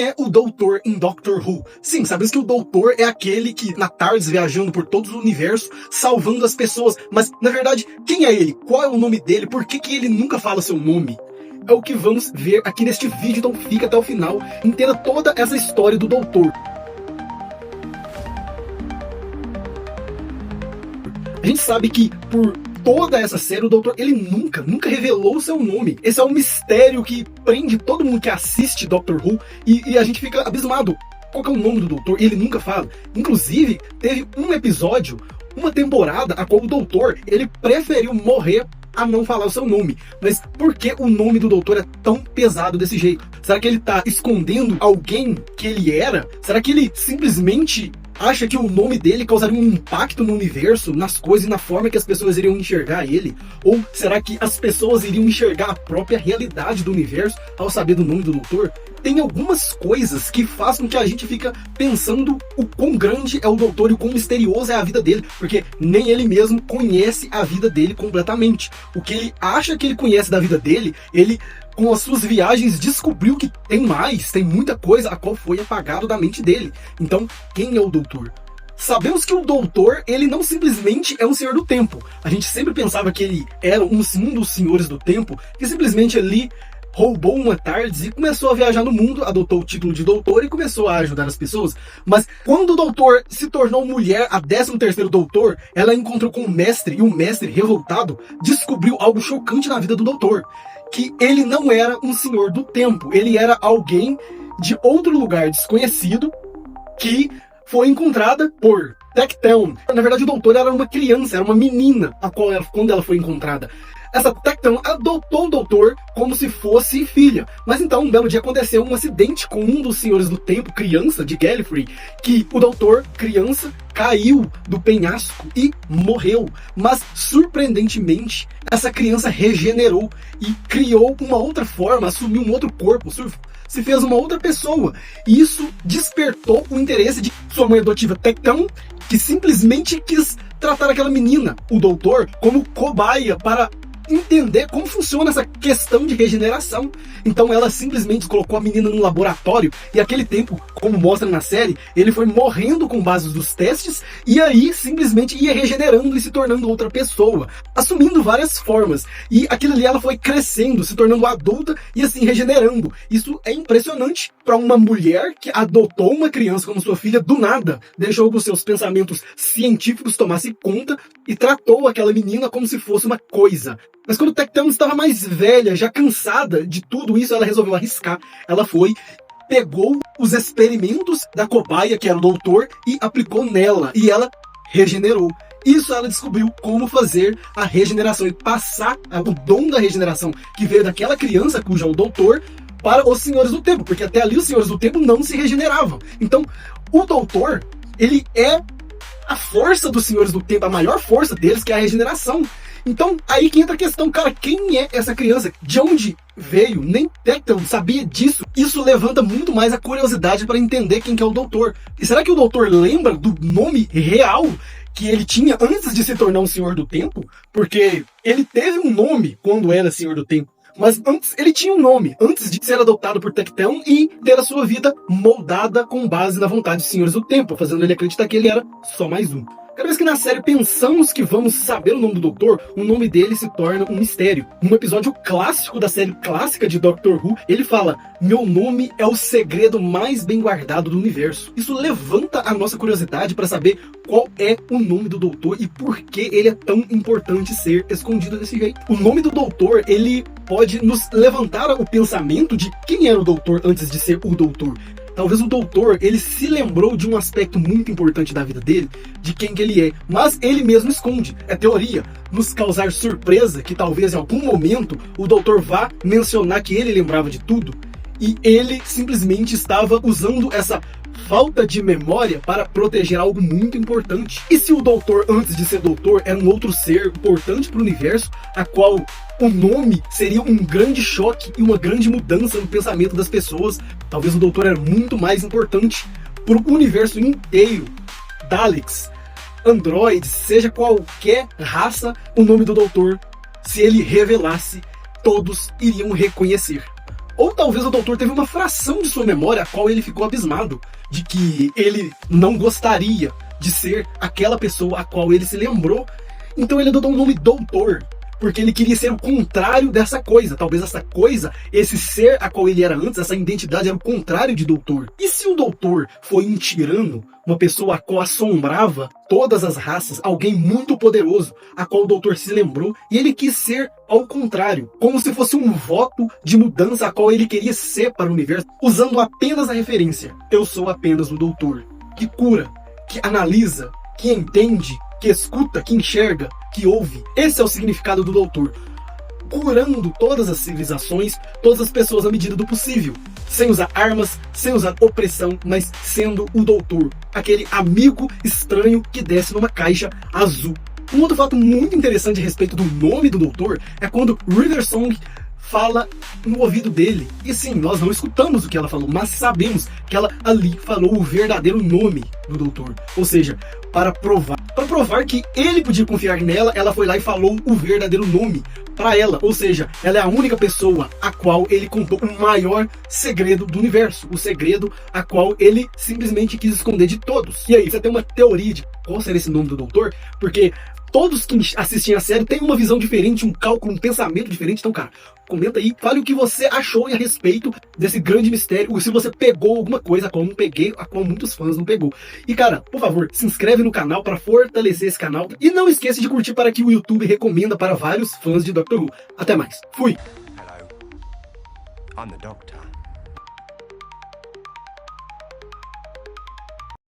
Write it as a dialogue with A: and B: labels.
A: Quem é o Doutor em Doctor Who? Sim, sabemos que o Doutor é aquele que, na tarde, viajando por todo o universo, salvando as pessoas. Mas, na verdade, quem é ele? Qual é o nome dele? Por que ele nunca fala seu nome? É o que vamos ver aqui neste vídeo, então fica até o final. Entenda toda essa história do Doutor. A gente sabe que, por toda essa série, o Doutor, ele nunca revelou o seu nome. Esse é um mistério que prende todo mundo que assiste Doctor Who e a gente fica abismado. Qual que é o nome do Doutor? E ele nunca fala. Inclusive, teve um episódio, uma temporada, a qual o Doutor, ele preferiu morrer a não falar o seu nome. Mas por que o nome do Doutor é tão pesado desse jeito? Será que ele tá escondendo alguém que ele era? Será que ele simplesmente acha que o nome dele causaria um impacto no universo, nas coisas e na forma que as pessoas iriam enxergar ele? Ou será que as pessoas iriam enxergar a própria realidade do universo ao saber do nome do Doutor? Tem algumas coisas que fazem com que a gente fica pensando o quão grande é o Doutor e o quão misteriosa é a vida dele, porque nem ele mesmo conhece a vida dele completamente. O que ele acha que ele conhece da vida dele, ele, com as suas viagens, descobriu que tem mais, tem muita coisa a qual foi apagado da mente dele. Então, quem é o Doutor? Sabemos que o Doutor, ele não simplesmente é um Senhor do Tempo. A gente sempre pensava que ele era um dos Senhores do Tempo, que simplesmente ali roubou uma tarde e começou a viajar no mundo, adotou o título de Doutor e começou a ajudar as pessoas. Mas quando o Doutor se tornou mulher, a 13º Doutor, ela encontrou com o Mestre, e o Mestre, revoltado, descobriu algo chocante na vida do Doutor. Que ele não era um Senhor do Tempo, ele era alguém de outro lugar desconhecido que foi encontrada por Tecteun. Na verdade, o Doutor era uma criança, era uma menina quando ela foi encontrada. Essa Tecteun adotou o Doutor como se fosse filha. Mas então, um belo dia aconteceu um acidente com um dos Senhores do Tempo, criança, de Gallifrey, que o Doutor, criança, caiu do penhasco e morreu. Mas, surpreendentemente, essa criança regenerou e criou uma outra forma, assumiu um outro corpo, se fez uma outra pessoa. E isso despertou o interesse de sua mãe adotiva Tecteun, que simplesmente quis tratar aquela menina, o Doutor, como cobaia para entender como funciona essa questão de regeneração. Então ela simplesmente colocou a menina no laboratório e aquele tempo, como mostra na série, ele foi morrendo com base dos testes e aí simplesmente ia regenerando e se tornando outra pessoa, assumindo várias formas. E aquilo ali ela foi crescendo, se tornando adulta e assim regenerando. Isso é impressionante para uma mulher que adotou uma criança como sua filha do nada, deixou que os seus pensamentos científicos tomassem conta e tratou aquela menina como se fosse uma coisa. Mas quando Tecteun estava mais velha, já cansada de tudo isso, ela resolveu arriscar. Ela pegou os experimentos da cobaia, que era o Doutor, e aplicou nela. E ela regenerou. Isso ela descobriu como fazer a regeneração e passar o dom da regeneração, que veio daquela criança, cuja é o Doutor, para os Senhores do Tempo. Porque até ali os Senhores do Tempo não se regeneravam. Então, o Doutor, ele é a força dos Senhores do Tempo, a maior força deles, que é a regeneração. Então, aí que entra a questão, cara, quem é essa criança? De onde veio? Nem Tecteun sabia disso. Isso levanta muito mais a curiosidade para entender quem que é o Doutor. E será que o Doutor lembra do nome real que ele tinha antes de se tornar um Senhor do Tempo? Porque ele teve um nome quando era Senhor do Tempo. Mas antes ele tinha um nome, antes de ser adotado por Tecteun e ter a sua vida moldada com base na vontade dos Senhores do Tempo, fazendo ele acreditar que ele era só mais um. Cada vez que na série pensamos que vamos saber o nome do Doutor, o nome dele se torna um mistério. Num episódio clássico da série clássica de Doctor Who, ele fala: "Meu nome é o segredo mais bem guardado do universo." Isso levanta a nossa curiosidade para saber qual é o nome do Doutor e por que ele é tão importante ser escondido desse jeito. O nome do Doutor, ele pode nos levantar o pensamento de quem era o Doutor antes de ser o Doutor. Talvez o Doutor, ele se lembrou de um aspecto muito importante da vida dele, de quem que ele é, mas ele mesmo esconde. É teoria, nos causar surpresa que talvez em algum momento o Doutor vá mencionar que ele lembrava de tudo, e ele simplesmente estava usando essa falta de memória para proteger algo muito importante. E se o Doutor, antes de ser Doutor, era um outro ser importante para o universo, a qual o nome seria um grande choque e uma grande mudança no pensamento das pessoas. Talvez o Doutor era muito mais importante para o universo inteiro. Daleks, androides, seja qualquer raça, o nome do Doutor, se ele revelasse, todos iriam reconhecer. Ou talvez o doutor teve uma fração de sua memória a qual ele ficou abismado de que ele não gostaria de ser aquela pessoa a qual ele se lembrou. Então ele adotou o nome Doutor, porque ele queria ser o contrário dessa coisa. Talvez essa coisa, esse ser a qual ele era antes, essa identidade era o contrário de Doutor. E se o Doutor foi um tirano, uma pessoa a qual assombrava todas as raças, alguém muito poderoso, a qual o Doutor se lembrou, e ele quis ser ao contrário, como se fosse um voto de mudança a qual ele queria ser para o universo, usando apenas a referência: eu sou apenas o Doutor, que cura, que analisa, que entende, que escuta, que enxerga, que ouve. Esse é o significado do Doutor. Curando todas as civilizações, todas as pessoas à medida do possível. Sem usar armas, sem usar opressão, mas sendo o Doutor. Aquele amigo estranho que desce numa caixa azul. Um outro fato muito interessante a respeito do nome do Doutor é quando River Song fala no ouvido dele. E sim, nós não escutamos o que ela falou, mas sabemos que ela ali falou o verdadeiro nome do Doutor. Ou seja, para provar que ele podia confiar nela, ela foi lá e falou o verdadeiro nome para ela. Ou seja, ela é a única pessoa a qual ele contou o maior segredo do universo, o segredo a qual ele simplesmente quis esconder de todos. E aí, você tem uma teoria de qual seria esse nome do Doutor? Porque todos que assistem a série têm uma visão diferente, um cálculo, um pensamento diferente. Então, cara, comenta aí, fale o que você achou a respeito desse grande mistério, ou se você pegou alguma coisa a qual eu não peguei, a qual muitos fãs não pegou. E, cara, por favor, se inscreve no canal para fortalecer esse canal. E não esqueça de curtir para que o YouTube recomenda para vários fãs de Doctor Who. Até mais. Fui!
B: Hello. I'm the Doctor.